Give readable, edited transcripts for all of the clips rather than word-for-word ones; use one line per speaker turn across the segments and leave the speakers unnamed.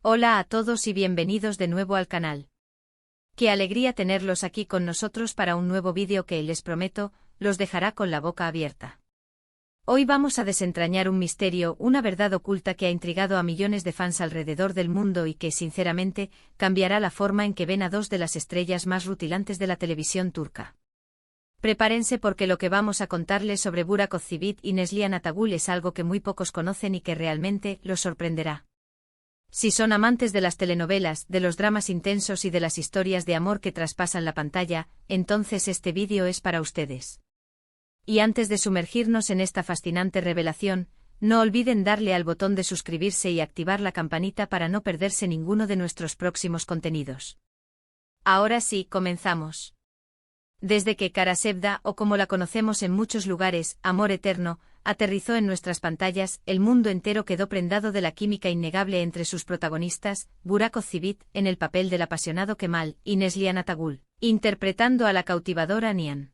Hola a todos y bienvenidos de nuevo al canal. Qué alegría tenerlos aquí con nosotros para un nuevo vídeo que, les prometo, los dejará con la boca abierta. Hoy vamos a desentrañar un misterio, una verdad oculta que ha intrigado a millones de fans alrededor del mundo y que, sinceramente, cambiará la forma en que ven a dos de las estrellas más rutilantes de la televisión turca. Prepárense porque lo que vamos a contarles sobre Burak Özçivit y Neslihan Atagül es algo que muy pocos conocen y que realmente los sorprenderá. Si son amantes de las telenovelas, de los dramas intensos y de las historias de amor que traspasan la pantalla, entonces este vídeo es para ustedes. Y antes de sumergirnos en esta fascinante revelación, no olviden darle al botón de suscribirse y activar la campanita para no perderse ninguno de nuestros próximos contenidos. Ahora sí, comenzamos. Desde que Kara Sevda, o como la conocemos en muchos lugares, Amor Eterno, aterrizó en nuestras pantallas, el mundo entero quedó prendado de la química innegable entre sus protagonistas, Burak Özçivit, en el papel del apasionado Kemal, y Neslihan Atagül, interpretando a la cautivadora Nihan.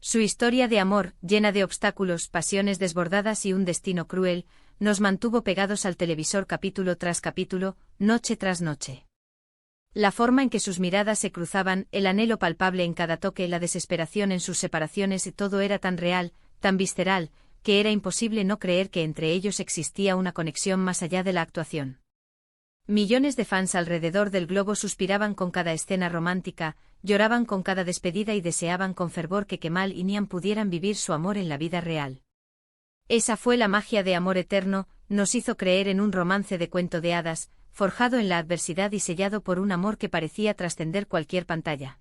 Su historia de amor, llena de obstáculos, pasiones desbordadas y un destino cruel, nos mantuvo pegados al televisor capítulo tras capítulo, noche tras noche. La forma en que sus miradas se cruzaban, el anhelo palpable en cada toque, la desesperación en sus separaciones, todo era tan real, tan visceral, que era imposible no creer que entre ellos existía una conexión más allá de la actuación. Millones de fans alrededor del globo suspiraban con cada escena romántica, lloraban con cada despedida y deseaban con fervor que Kemal y Nihan pudieran vivir su amor en la vida real. Esa fue la magia de Amor Eterno, nos hizo creer en un romance de cuento de hadas, forjado en la adversidad y sellado por un amor que parecía trascender cualquier pantalla.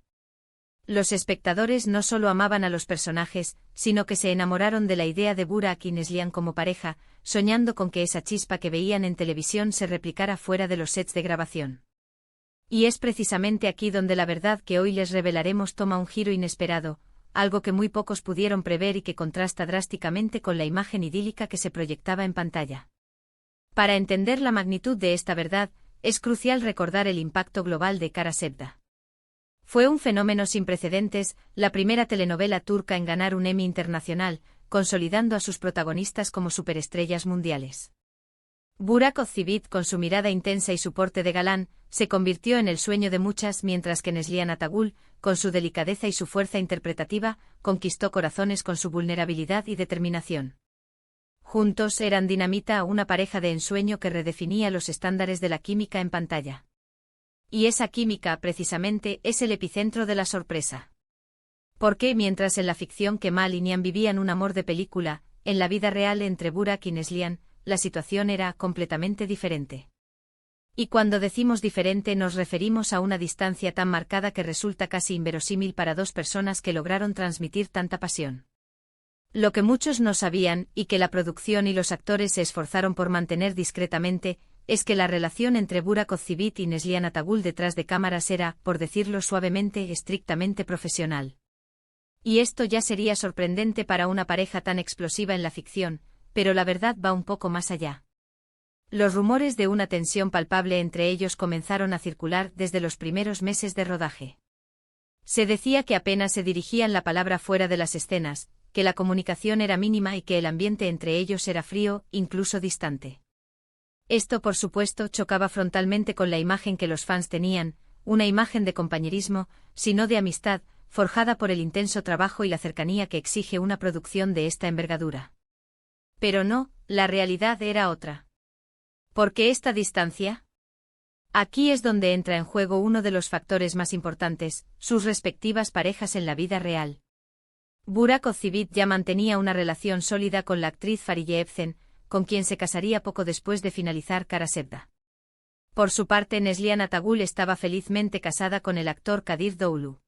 Los espectadores no solo amaban a los personajes, sino que se enamoraron de la idea de Burak y Neslihan como pareja, soñando con que esa chispa que veían en televisión se replicara fuera de los sets de grabación. Y es precisamente aquí donde la verdad que hoy les revelaremos toma un giro inesperado, algo que muy pocos pudieron prever y que contrasta drásticamente con la imagen idílica que se proyectaba en pantalla. Para entender la magnitud de esta verdad, es crucial recordar el impacto global de Kara Sevda. Fue un fenómeno sin precedentes, la primera telenovela turca en ganar un Emmy internacional, consolidando a sus protagonistas como superestrellas mundiales. Burak Özçivit, con su mirada intensa y su porte de galán, se convirtió en el sueño de muchas, mientras que Neslihan Atagül, con su delicadeza y su fuerza interpretativa, conquistó corazones con su vulnerabilidad y determinación. Juntos eran dinamita, una pareja de ensueño que redefinía los estándares de la química en pantalla. Y esa química, precisamente, es el epicentro de la sorpresa. Porque mientras en la ficción Kemal y Nihan vivían un amor de película, en la vida real entre Burak y Neslihan, la situación era completamente diferente. Y cuando decimos diferente nos referimos a una distancia tan marcada que resulta casi inverosímil para dos personas que lograron transmitir tanta pasión. Lo que muchos no sabían, y que la producción y los actores se esforzaron por mantener discretamente, es que la relación entre Burak Özçivit y Neslihan Atagül detrás de cámaras era, por decirlo suavemente, estrictamente profesional. Y esto ya sería sorprendente para una pareja tan explosiva en la ficción, pero la verdad va un poco más allá. Los rumores de una tensión palpable entre ellos comenzaron a circular desde los primeros meses de rodaje. Se decía que apenas se dirigían la palabra fuera de las escenas, que la comunicación era mínima y que el ambiente entre ellos era frío, incluso distante. Esto, por supuesto, chocaba frontalmente con la imagen que los fans tenían, una imagen de compañerismo, sino de amistad, forjada por el intenso trabajo y la cercanía que exige una producción de esta envergadura. Pero no, la realidad era otra. ¿Por qué esta distancia? Aquí es donde entra en juego uno de los factores más importantes, sus respectivas parejas en la vida real. Burak Özçivit ya mantenía una relación sólida con la actriz Fariye Evcen, con quien se casaría poco después de finalizar Kara Sevda. Por su parte, Neslihan Atagül estaba felizmente casada con el actor Kadir Doğulu.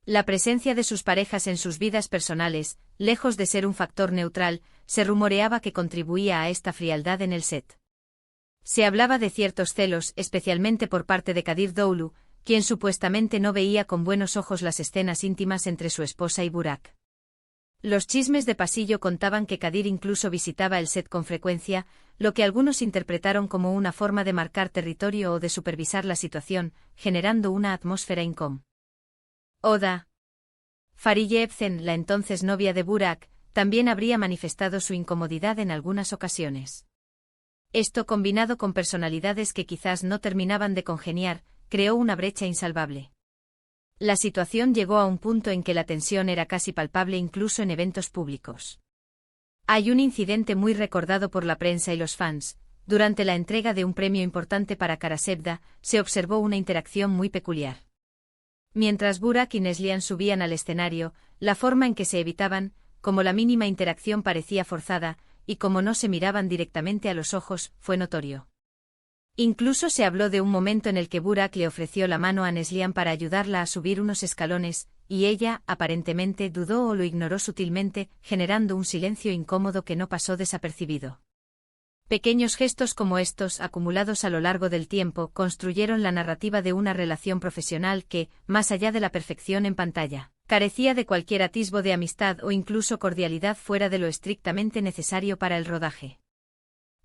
La presencia de sus parejas en sus vidas personales, lejos de ser un factor neutral, se rumoreaba que contribuía a esta frialdad en el set. Se hablaba de ciertos celos, especialmente por parte de Kadir Doğulu, quien supuestamente no veía con buenos ojos las escenas íntimas entre su esposa y Burak. Los chismes de pasillo contaban que Kadir incluso visitaba el set con frecuencia, lo que algunos interpretaron como una forma de marcar territorio o de supervisar la situación, generando una atmósfera incómoda. Fariye Evcen, la entonces novia de Burak, también habría manifestado su incomodidad en algunas ocasiones. Esto, combinado con personalidades que quizás no terminaban de congeniar, creó una brecha insalvable. La situación llegó a un punto en que la tensión era casi palpable incluso en eventos públicos. Hay un incidente muy recordado por la prensa y los fans. Durante la entrega de un premio importante para Karasevda, se observó una interacción muy peculiar. Mientras Burak y Neslihan subían al escenario, la forma en que se evitaban, como la mínima interacción parecía forzada, y como no se miraban directamente a los ojos, fue notorio. Incluso se habló de un momento en el que Burak le ofreció la mano a Neslihan para ayudarla a subir unos escalones, y ella, aparentemente, dudó o lo ignoró sutilmente, generando un silencio incómodo que no pasó desapercibido. Pequeños gestos como estos, acumulados a lo largo del tiempo, construyeron la narrativa de una relación profesional que, más allá de la perfección en pantalla, carecía de cualquier atisbo de amistad o incluso cordialidad fuera de lo estrictamente necesario para el rodaje.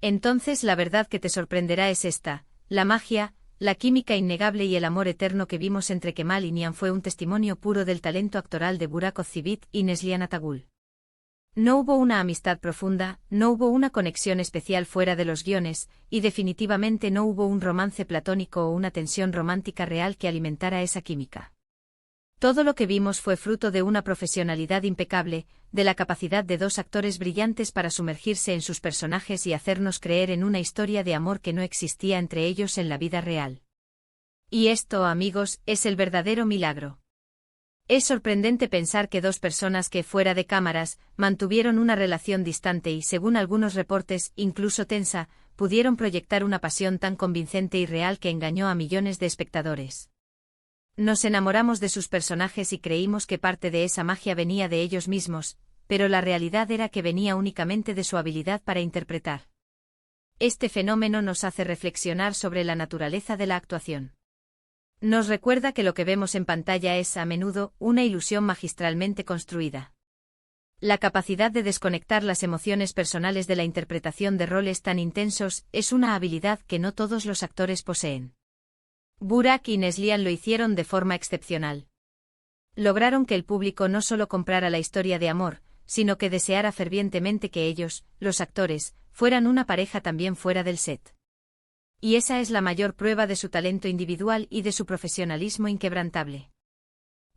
Entonces la verdad que te sorprenderá es esta: la magia, la química innegable y el amor eterno que vimos entre Kemal y Nihan fue un testimonio puro del talento actoral de Burak Ozcivit y Neslihan Atagul. No hubo una amistad profunda, no hubo una conexión especial fuera de los guiones, y definitivamente no hubo un romance platónico o una tensión romántica real que alimentara esa química. Todo lo que vimos fue fruto de una profesionalidad impecable, de la capacidad de dos actores brillantes para sumergirse en sus personajes y hacernos creer en una historia de amor que no existía entre ellos en la vida real. Y esto, amigos, es el verdadero milagro. Es sorprendente pensar que dos personas que, fuera de cámaras, mantuvieron una relación distante y, según algunos reportes, incluso tensa, pudieron proyectar una pasión tan convincente y real que engañó a millones de espectadores. Nos enamoramos de sus personajes y creímos que parte de esa magia venía de ellos mismos, pero la realidad era que venía únicamente de su habilidad para interpretar. Este fenómeno nos hace reflexionar sobre la naturaleza de la actuación. Nos recuerda que lo que vemos en pantalla es, a menudo, una ilusión magistralmente construida. La capacidad de desconectar las emociones personales de la interpretación de roles tan intensos es una habilidad que no todos los actores poseen. Burak y Neslihan lo hicieron de forma excepcional. Lograron que el público no solo comprara la historia de amor, sino que deseara fervientemente que ellos, los actores, fueran una pareja también fuera del set. Y esa es la mayor prueba de su talento individual y de su profesionalismo inquebrantable.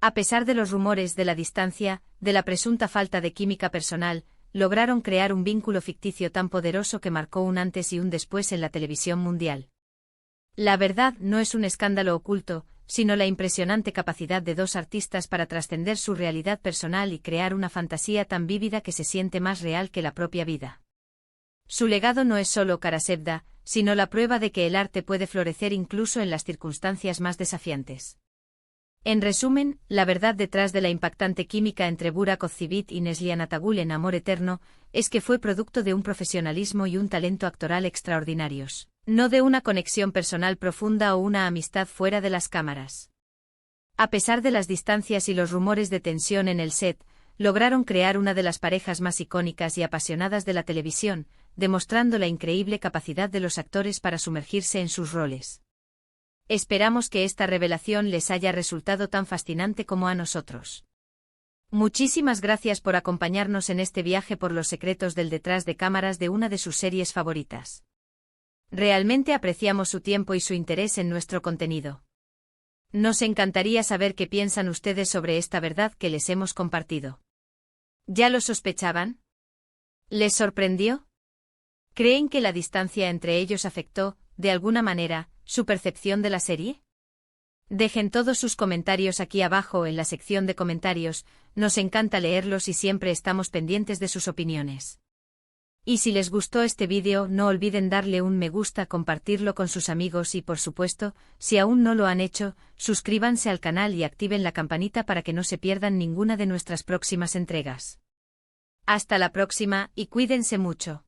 A pesar de los rumores de la distancia, de la presunta falta de química personal, lograron crear un vínculo ficticio tan poderoso que marcó un antes y un después en la televisión mundial. La verdad no es un escándalo oculto, sino la impresionante capacidad de dos artistas para trascender su realidad personal y crear una fantasía tan vívida que se siente más real que la propia vida. Su legado no es solo Karasevda, sino la prueba de que el arte puede florecer incluso en las circunstancias más desafiantes. En resumen, la verdad detrás de la impactante química entre Burak Ozcivit y Neslihan Atagul en Amor Eterno es que fue producto de un profesionalismo y un talento actoral extraordinarios, no de una conexión personal profunda o una amistad fuera de las cámaras. A pesar de las distancias y los rumores de tensión en el set, lograron crear una de las parejas más icónicas y apasionadas de la televisión, demostrando la increíble capacidad de los actores para sumergirse en sus roles. Esperamos que esta revelación les haya resultado tan fascinante como a nosotros. Muchísimas gracias por acompañarnos en este viaje por los secretos del detrás de cámaras de una de sus series favoritas. Realmente apreciamos su tiempo y su interés en nuestro contenido. Nos encantaría saber qué piensan ustedes sobre esta verdad que les hemos compartido. ¿Ya lo sospechaban? ¿Les sorprendió? ¿Creen que la distancia entre ellos afectó, de alguna manera, su percepción de la serie? Dejen todos sus comentarios aquí abajo en la sección de comentarios, nos encanta leerlos y siempre estamos pendientes de sus opiniones. Y si les gustó este vídeo no olviden darle un me gusta, compartirlo con sus amigos y por supuesto, si aún no lo han hecho, suscríbanse al canal y activen la campanita para que no se pierdan ninguna de nuestras próximas entregas. Hasta la próxima y cuídense mucho.